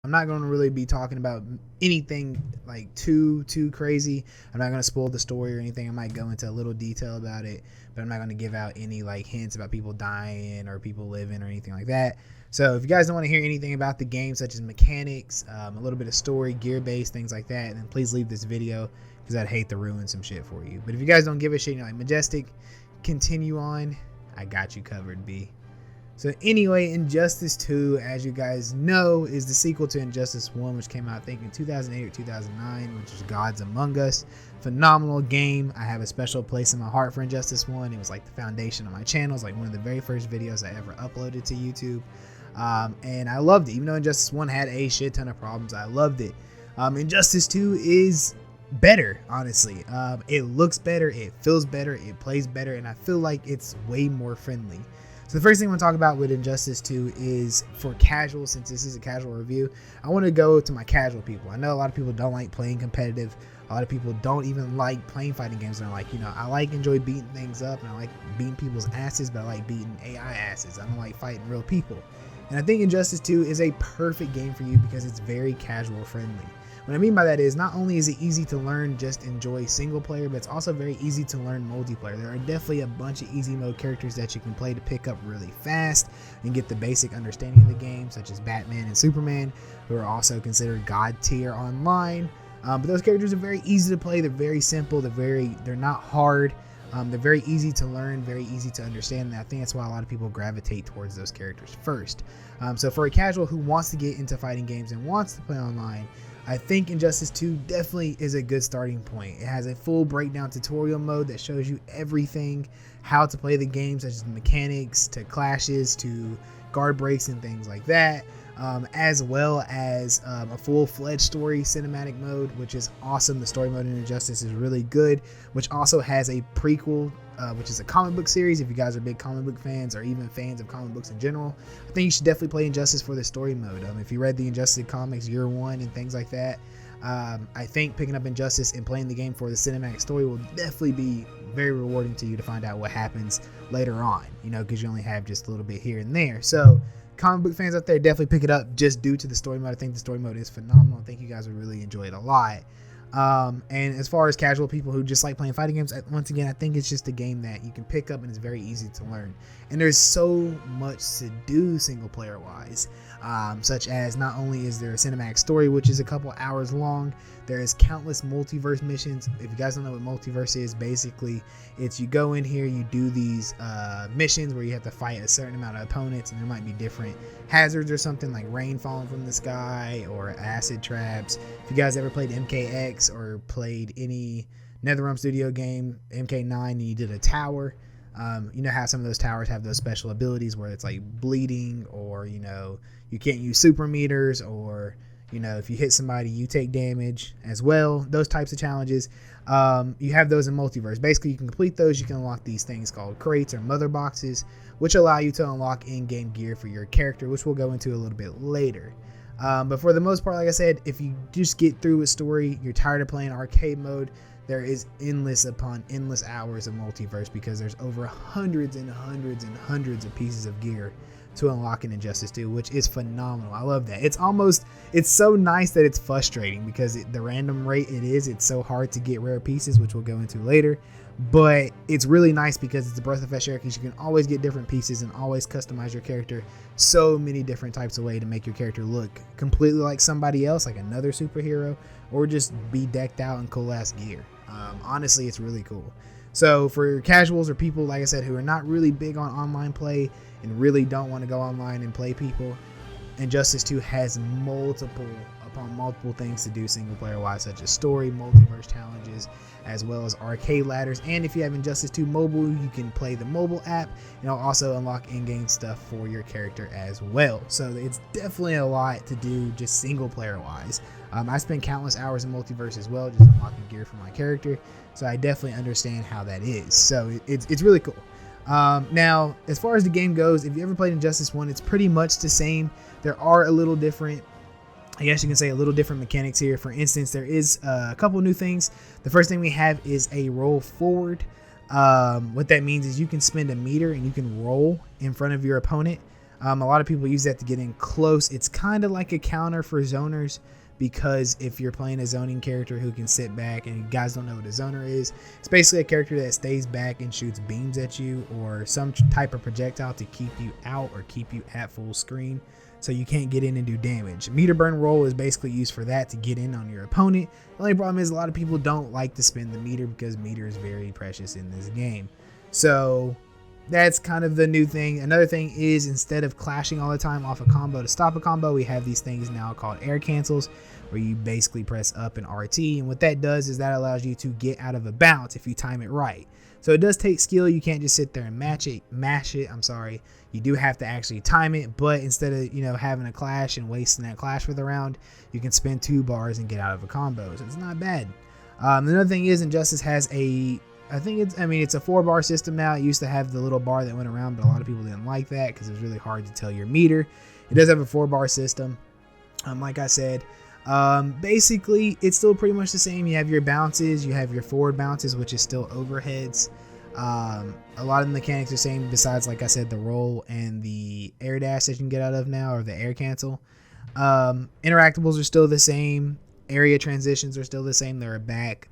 I'm not going to really be talking about anything like too crazy. I'm not going to spoil the story or anything. I might go into a little detail about it, but I'm not going to give out any like hints about people dying or people living or anything like that. So if you guys don't want to hear anything about the game, such as mechanics, a little bit of story, gear based, things like that, then please leave this video, because I'd hate to ruin some shit for you. But if you guys don't give a shit, you're like, Majestic, continue on, I got you covered, B. So anyway, Injustice 2, as you guys know, is the sequel to Injustice 1, which came out, I think, in 2008 or 2009, which is Gods Among Us. Phenomenal game. I have a special place in my heart for Injustice 1. It was like the foundation of my channel. It's like one of the very first videos I ever uploaded to YouTube. And I loved it. Even though Injustice 1 had a shit ton of problems, I loved it. Injustice 2 is better, honestly. It looks better, it feels better, it plays better, and I feel like it's way more friendly. So the first thing I want to talk about with Injustice 2 is for casual, since this is a casual review, I want to go to my casual people. I know a lot of people don't like playing competitive. A lot of people don't even like playing fighting games. They're like, I enjoy beating things up, and I like beating people's asses, but I like beating AI asses. I don't like fighting real people. And I think Injustice 2 is a perfect game for you because it's very casual friendly. What I mean by that is not only is it easy to learn, just enjoy single player, but it's also very easy to learn multiplayer. There are definitely a bunch of easy mode characters that you can play to pick up really fast and get the basic understanding of the game, such as Batman and Superman, who are also considered God tier online. But those characters are very easy to play. They're very simple. They're not hard. They're very easy to learn, very easy to understand, and I think that's why a lot of people gravitate towards those characters first. So for a casual who wants to get into fighting games and wants to play online, I think Injustice 2 definitely is a good starting point. It has a full breakdown tutorial mode that shows you everything, how to play the game, such as mechanics, to clashes, to guard breaks and things like that. As well as a full-fledged story cinematic mode, which is awesome. The story mode in Injustice is really good, which also has a prequel, which is a comic book series. If you guys are big comic book fans or even fans of comic books in general, I think you should definitely play Injustice for the story mode. If you read the Injustice comics Year One and things like that, I think picking up Injustice and playing the game for the cinematic story will definitely be very rewarding to you to find out what happens later on, because you only have just a little bit here and there. So comic book fans out there, definitely pick it up just due to the story mode. I think the story mode is phenomenal. I think you guys would really enjoy it a lot. And as far as casual people who just like playing fighting games, once again, I think it's just a game that you can pick up and it's very easy to learn. And there's so much to do single player wise, such as not only is there a cinematic story, which is a couple hours long, there is countless multiverse missions. If you guys don't know what multiverse is, basically it's you go in here, you do these missions where you have to fight a certain amount of opponents, and there might be different hazards or something like rain falling from the sky or acid traps. If you guys ever played MKX or played any NetherRealm Studio game, MK9, and you did a tower, you know how some of those towers have those special abilities where it's like bleeding, or you can't use super meters, or if you hit somebody you take damage as well. Those types of challenges, you have those in multiverse. Basically, you can complete those. You can unlock these things called crates or mother boxes, which allow you to unlock in-game gear for your character, which we'll go into a little bit later. But for the most part, like I said, if you just get through a story, you're tired of playing arcade mode, there is endless upon endless hours of multiverse, because there's over hundreds and hundreds and hundreds of pieces of gear to unlock in Injustice 2, which is phenomenal. I love that. It's so nice that it's frustrating, because the random rate it's so hard to get rare pieces, which we'll go into later. But it's really nice because it's a breath of fresh air, because you can always get different pieces and always customize your character so many different types of way to make your character look completely like somebody else, like another superhero, or just be decked out in cool ass gear. Honestly, it's really cool. So for casuals or people, like I said, who are not really big on online play and really don't want to go online and play people, Injustice 2 has multiple things to do single player wise, such as story, multiverse challenges, as well as arcade ladders. And if you have Injustice 2 mobile, you can play the mobile app, and it'll also unlock in-game stuff for your character as well. So it's definitely a lot to do just single player wise. I spend countless hours in multiverse as well, just unlocking gear for my character, so I definitely understand how that is. So it's really cool. Now, as far as the game goes, if you ever played Injustice 1, it's pretty much the same. There are a little different, I guess you can say, a little different mechanics here. For instance, there is a couple new things. The first thing we have is a roll forward. What that means is you can spend a meter and you can roll in front of your opponent. A lot of people use that to get in close. It's kind of like a counter for zoners, because if you're playing a zoning character who can sit back, and you guys don't know what a zoner is, it's basically a character that stays back and shoots beams at you or some type of projectile to keep you out or keep you at full screen so you can't get in and do damage. Meter burn roll is basically used for that, to get in on your opponent. The only problem is a lot of people don't like to spend the meter because meter is very precious in this game. So that's kind of the new thing. Another thing is, instead of clashing all the time off a combo to stop a combo, we have these things now called air cancels, where you basically press up and RT, and what that does is that allows you to get out of a bounce if you time it right. So it does take skill. You can't just sit there and mash it. I'm sorry. You do have to actually time it, but instead of, having a clash and wasting that clash for the round, you can spend 2 bars and get out of a combo. So it's not bad. Another thing is, Injustice has it's a 4-bar system now. It used to have the little bar that went around, but a lot of people didn't like that because it was really hard to tell your meter. It does have a 4-bar system. Like I said, basically it's still pretty much the same. You have your bounces, you have your forward bounces, which is still overheads. A lot of the mechanics are the same, besides, like I said, the roll and the air dash that you can get out of now, or the air cancel. Interactables are still the same. Area transitions are still the same. They're back.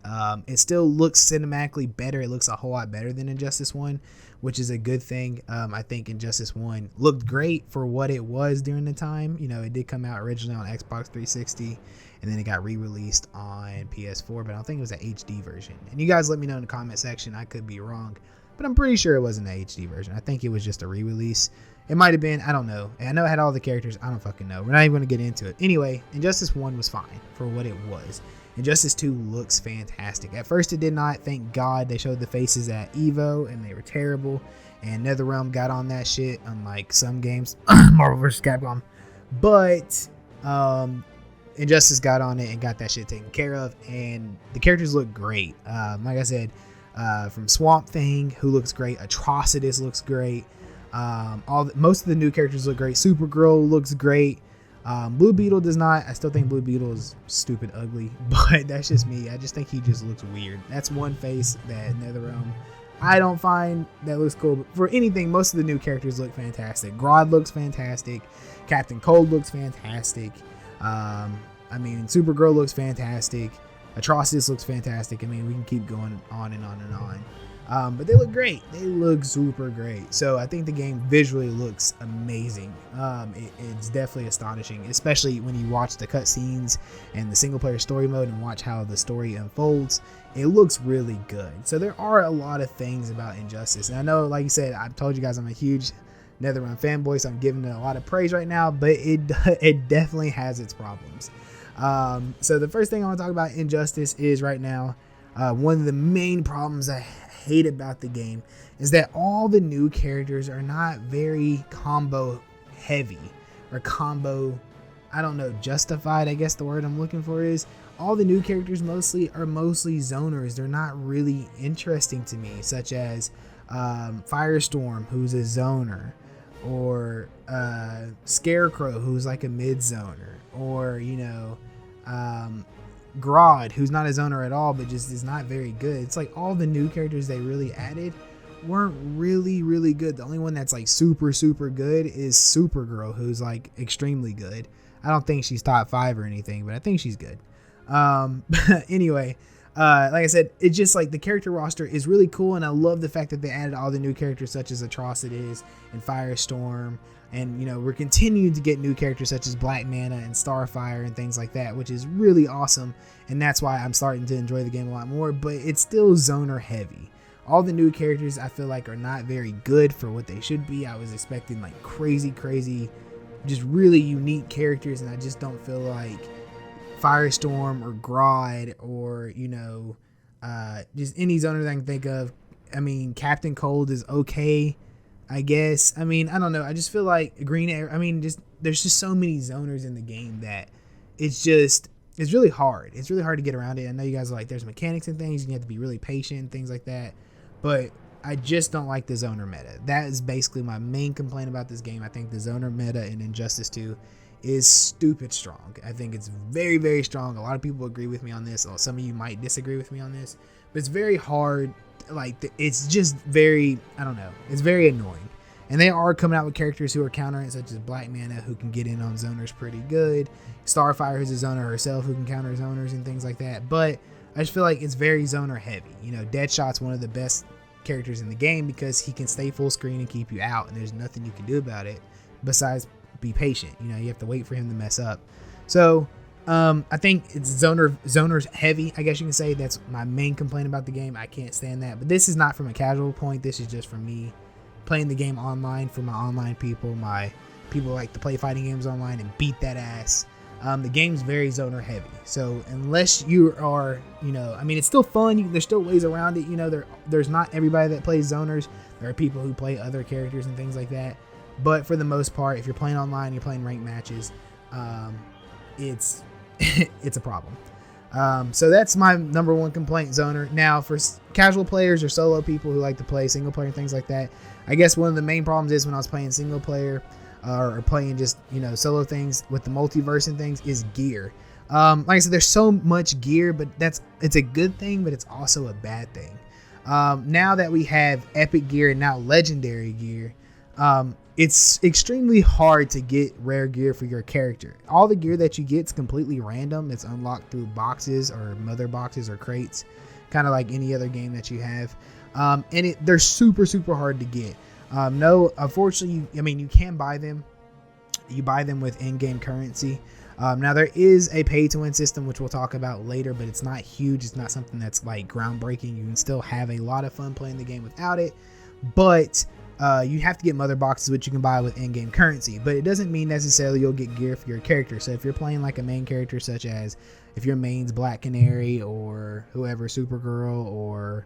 It still looks cinematically better. It looks a whole lot better than Injustice 1, which is a good thing. I think Injustice 1 looked great for what it was during the time. It did come out originally on Xbox 360, and then it got re-released on PS4, but I don't think it was an HD version. And you guys let me know in the comment section. I could be wrong, but I'm pretty sure it wasn't an HD version. I think it was just a re-release. It might have been. I don't know. And I know it had all the characters. I don't fucking know. We're not even going to get into it. Anyway, Injustice 1 was fine for what it was. Injustice 2 looks fantastic. At first it did not. Thank God they showed the faces at EVO, and they were terrible. And NetherRealm got on that shit, unlike some games. Marvel vs. Capcom. But Injustice got on it and got that shit taken care of. And the characters look great. Like I said, from Swamp Thing, who looks great. Atrocitus looks great. Most of the new characters look great. Supergirl looks great. Blue Beetle does not. I still think Blue Beetle is stupid ugly, but that's just me. I just think he just looks weird. That's one face that NetherRealm I don't find that looks cool. But for anything, most of the new characters look fantastic. Grodd looks fantastic. Captain Cold looks fantastic. Supergirl looks fantastic. Atrocitus looks fantastic. We can keep going on and on and on. But they look great. They look super great. So I think the game visually looks amazing. It's definitely astonishing, especially when you watch the cutscenes and the single player story mode and watch how the story unfolds. It looks really good. So there are a lot of things about Injustice. And I know, like you said, I've told you guys I'm a huge NetherRealm fanboy, so I'm giving it a lot of praise right now, but it definitely has its problems. So the first thing I want to talk about Injustice is right now, one of the main problems I hate about the game is that all the new characters are not very combo heavy or combo, justified. I guess the word I'm looking for is all the new characters are mostly zoners. They're not really interesting to me, such as Firestorm, who's a zoner, or Scarecrow, who's like a mid zoner, or Grodd, who's not a zoner at all, but just is not very good. It's like all the new characters they really added weren't really, really good. The only one that's like super, super good is Supergirl, who's like extremely good. I don't think she's top 5 or anything, but I think she's good. Anyway, like I said, it's just like the character roster is really cool, and I love the fact that they added all the new characters such as Atrocitus and Firestorm. And, we're continuing to get new characters such as Black Manta and Starfire and things like that, which is really awesome. And that's why I'm starting to enjoy the game a lot more, but it's still zoner heavy. All the new characters I feel like are not very good for what they should be. I was expecting like crazy, just really unique characters, and I just don't feel like Firestorm or Grodd or, just any zoner that I can think of. Captain Cold is okay, I guess. I don't know. I just feel like Green Arrow. There's just so many zoners in the game that it's really hard. It's really hard to get around it. I know you guys are like, there's mechanics and things, and you have to be really patient, things like that. But I just don't like the zoner meta. That is basically my main complaint about this game. I think the zoner meta in Injustice 2 is stupid strong. I think it's very, very strong. A lot of people agree with me on this. Some of you might disagree with me on this, but it's very hard. It's just very, it's very annoying. And they are coming out with characters who are countering it, such as Black Mana, who can get in on zoners pretty good. Starfire is a zoner herself, who can counter zoners and things like that. But I just feel like it's very zoner heavy. You know, Deadshot's one of the best characters in the game because he can stay full screen and keep you out, and there's nothing you can do about it besides be patient. You know, you have to wait for him to mess up. So I think it's zoners heavy, I guess you can say. That's my main complaint about the game. I can't stand that. But this is not from a casual point. This is just from me playing the game online for my online people. My people like to play fighting games online and beat that ass. The game's very zoner heavy. So unless you are, you know, I mean, it's still fun. There's still ways around it. You know, there's not everybody that plays zoners. There are people who play other characters and things like that. But for the most part, if you're playing online, you're playing ranked matches, it's it's a problem. So that's my number one complaint, zoner. Now, for casual players or solo people who like to play single player and things like that, I guess one of the main problems is when I was playing single player or playing just, you know, solo things with the multiverse and things is gear. Like I said, there's so much gear, but it's a good thing, but it's also a bad thing. Now that we have epic gear and now legendary gear, it's extremely hard to get rare gear for your character. All the gear that you get is completely random. It's unlocked through boxes or mother boxes or crates, kind of like any other game that you have. And they're super, super hard to get. No, unfortunately, I mean, you can buy them. You buy them with in-game currency. Now, there is a pay-to-win system, which we'll talk about later, but it's not huge. It's not something that's like groundbreaking. You can still have a lot of fun playing the game without it. But you have to get mother boxes, which you can buy with in-game currency, but it doesn't mean necessarily you'll get gear for your character. So if you're playing like a main character, such as if your main's Black Canary or whoever, Supergirl or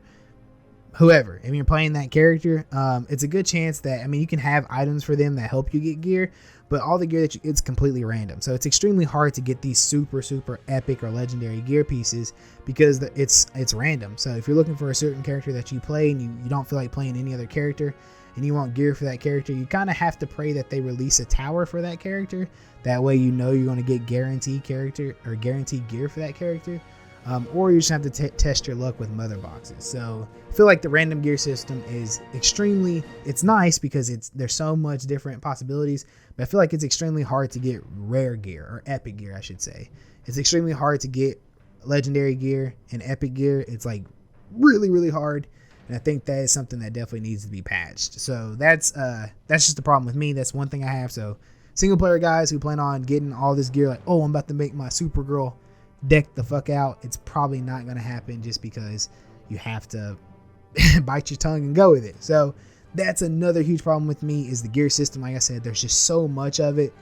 whoever, and you're playing that character, it's a good chance that, I mean, you can have items for them that help you get gear, but all the gear that it's completely random. So it's extremely hard to get these super, super epic or legendary gear pieces because it's random. So if you're looking for a certain character that you play and you don't feel like playing any other character, and you want gear for that character, you kind of have to pray that they release a tower for that character. That way you know you're going to get guaranteed character or guaranteed gear for that character. Or you just have to test your luck with mother boxes. So I feel like the random gear system is it's nice because there's so much different possibilities, but I feel like it's extremely hard to get rare gear, or epic gear, I should say. It's extremely hard to get legendary gear and epic gear. It's like really, really hard. And I think that is something that definitely needs to be patched. So that's just the problem with me. That's one thing I have. So single player guys who plan on getting all this gear, like, oh, I'm about to make my Supergirl deck the fuck out, it's probably not going to happen just because you have to bite your tongue and go with it. So that's another huge problem with me is the gear system. Like I said, there's just so much of it.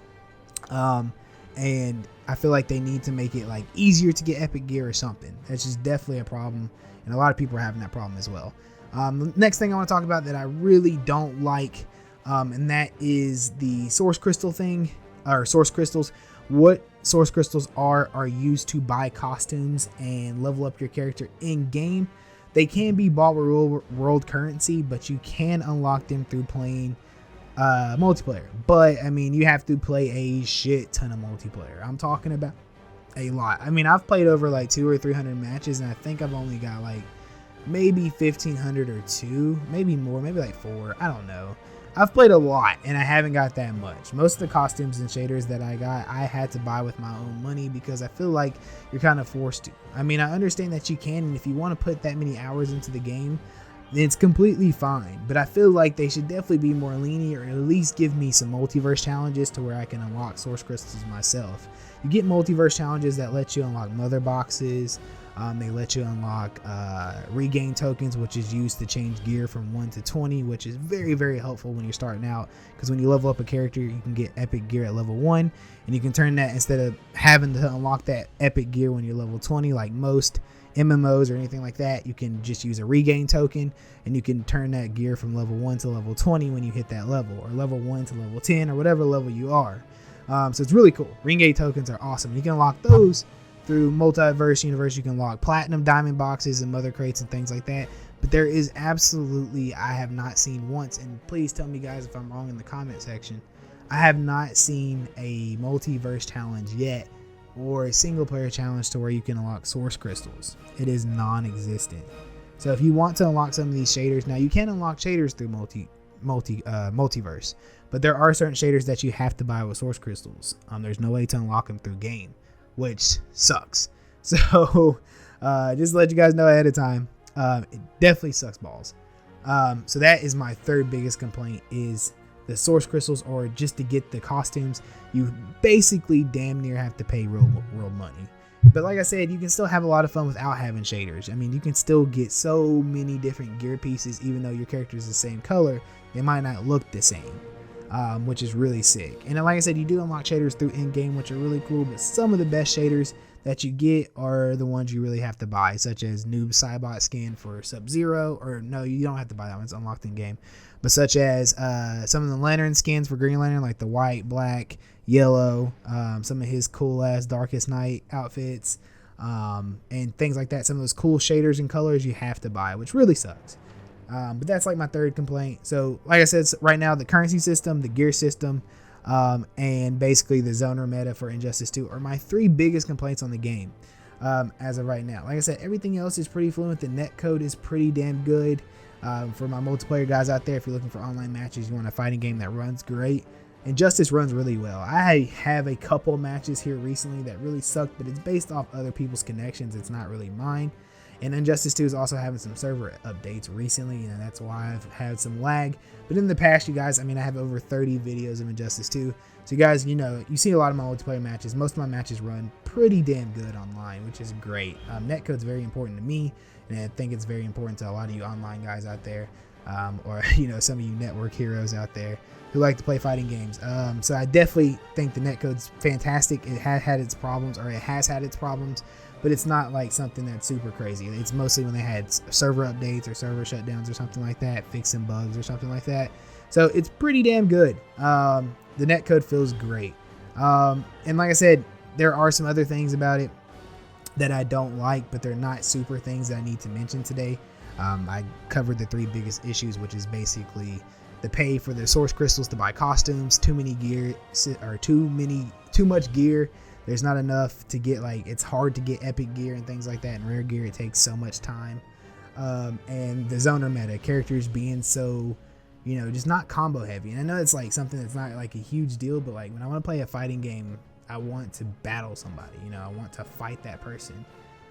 And I feel like they need to make it like easier to get epic gear or something. That's just definitely a problem. And a lot of people are having that problem as well. The next thing I want to talk about that I really don't like, and that is the source crystal thing, or source crystals. What source crystals are used to buy costumes and level up your character in game. They can be bought with world currency, but you can unlock them through playing multiplayer. But I mean, you have to play a shit ton of multiplayer. I'm talking about a lot. I mean, I've played over like 200 or 300 matches, and I think I've only got like maybe 1,500 or 2, maybe more, maybe like 4. I don't know. I've played a lot, and I haven't got that much. Most of the costumes and shaders that I got, I had to buy with my own money because I feel like you're kind of forced to. I mean, I understand that you can, and if you want to put that many hours into the game, it's completely fine. But I feel like they should definitely be more lenient, or at least give me some multiverse challenges to where I can unlock source crystals myself. You get multiverse challenges that let you unlock mother boxes. They let you unlock regain tokens, which is used to change gear from 1 to 20, which is very, very helpful when you're starting out, because when you level up a character, you can get epic gear at level 1, and you can turn that, instead of having to unlock that epic gear when you're level 20 like most MMOs or anything like that, you can just use a regain token, and you can turn that gear from level 1 to level 20 when you hit that level, or level 1 to level 10, or whatever level you are. So it's really cool. Regain tokens are awesome. You can unlock those through multiverse universe. You can unlock platinum diamond boxes and mother crates and things like that. But there is absolutely, I have not seen once, and please tell me guys if I'm wrong in the comment section, I have not seen a multiverse challenge yet, or a single player challenge to where you can unlock source crystals. It is non-existent. So if you want to unlock some of these shaders, now you can unlock shaders through multiverse. But there are certain shaders that you have to buy with source crystals. There's no way to unlock them through game, which sucks. So just to let you guys know ahead of time, it definitely sucks balls. So that is my third biggest complaint, is the source crystals, or just to get the costumes, you basically damn near have to pay real money. But like I said, you can still have a lot of fun without having shaders. I mean, you can still get so many different gear pieces, even though your character is the same color, they might not look the same. Which is really sick. And like I said, you do unlock shaders through in-game, which are really cool, but some of the best shaders that you get are the ones you really have to buy, such as Noob Saibot skin for Sub-Zero, or no, you don't have to buy that one, it's unlocked in-game, but such as some of the Lantern skins for Green Lantern, like the white, black, yellow, some of his cool-ass Darkest Night outfits, and things like that. Some of those cool shaders and colors you have to buy, which really sucks. But that's like my third complaint. So like I said, right now the currency system, the gear system, and basically the zoner meta for Injustice 2 are my three biggest complaints on the game as of right now. Like I said, everything else is pretty fluent. The netcode is pretty damn good. For my multiplayer guys out there, if you're looking for online matches, you want a fighting game that runs great, Injustice runs really well. I have a couple matches here recently that really sucked, but it's based off other people's connections. It's not really mine. And Injustice 2 is also having some server updates recently, and that's why I've had some lag. But in the past, you guys, I mean, I have over 30 videos of Injustice 2. So you guys, you know, you see a lot of my multiplayer matches. Most of my matches run pretty damn good online, which is great. Netcode's very important to me, and I think it's very important to a lot of you online guys out there, or, you know, some of you network heroes out there who like to play fighting games. So I definitely think the netcode's fantastic. It has had its problems, but it's not like something that's super crazy. It's mostly when they had server updates or server shutdowns or something like that, fixing bugs or something like that. So it's pretty damn good. The netcode feels great. And like I said, there are some other things about it that I don't like, but they're not super things that I need to mention today. I covered the three biggest issues, which is basically the pay for the source crystals to buy costumes, too much gear. There's not enough to get, like, it's hard to get epic gear and things like that, and rare gear, it takes so much time. And the zoner meta, characters being so, you know, just not combo heavy. And I know it's like something that's not like a huge deal, but like when I want to play a fighting game, I want to battle somebody, you know, I want to fight that person.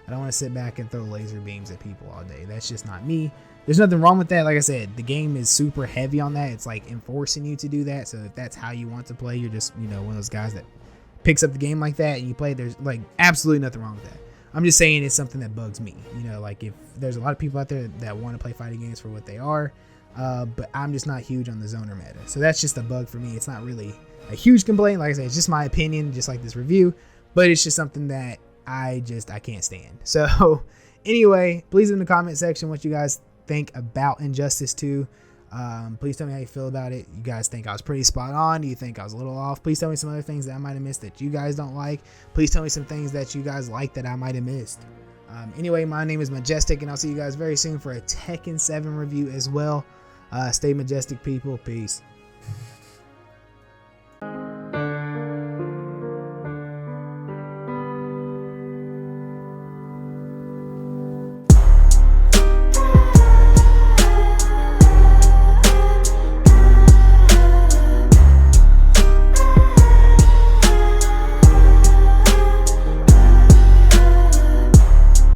I don't want to sit back and throw laser beams at people all day. That's just not me. There's nothing wrong with that. Like I said, the game is super heavy on that. It's like enforcing you to do that. So if that's how you want to play, you're just, you know, one of those guys that picks up the game like that and you play. There's like absolutely nothing wrong with that. I'm just saying it's something that bugs me. You know, like if there's a lot of people out there that want to play fighting games for what they are, but I'm just not huge on the zoner meta. So that's just a bug for me. It's not really a huge complaint. Like I said, it's just my opinion, just like this review, but it's just something that I can't stand. So anyway, please in the comment section what you guys think about Injustice 2. Please tell me how you feel about it. You guys think I was pretty spot on? Do you think I was a little off? Please tell me some other things that I might have missed that you guys don't like. Please tell me some things that you guys like that I might have missed. Anyway, my name is Majestic, and I'll see you guys very soon for a Tekken 7 review as well. Stay majestic, people. Peace.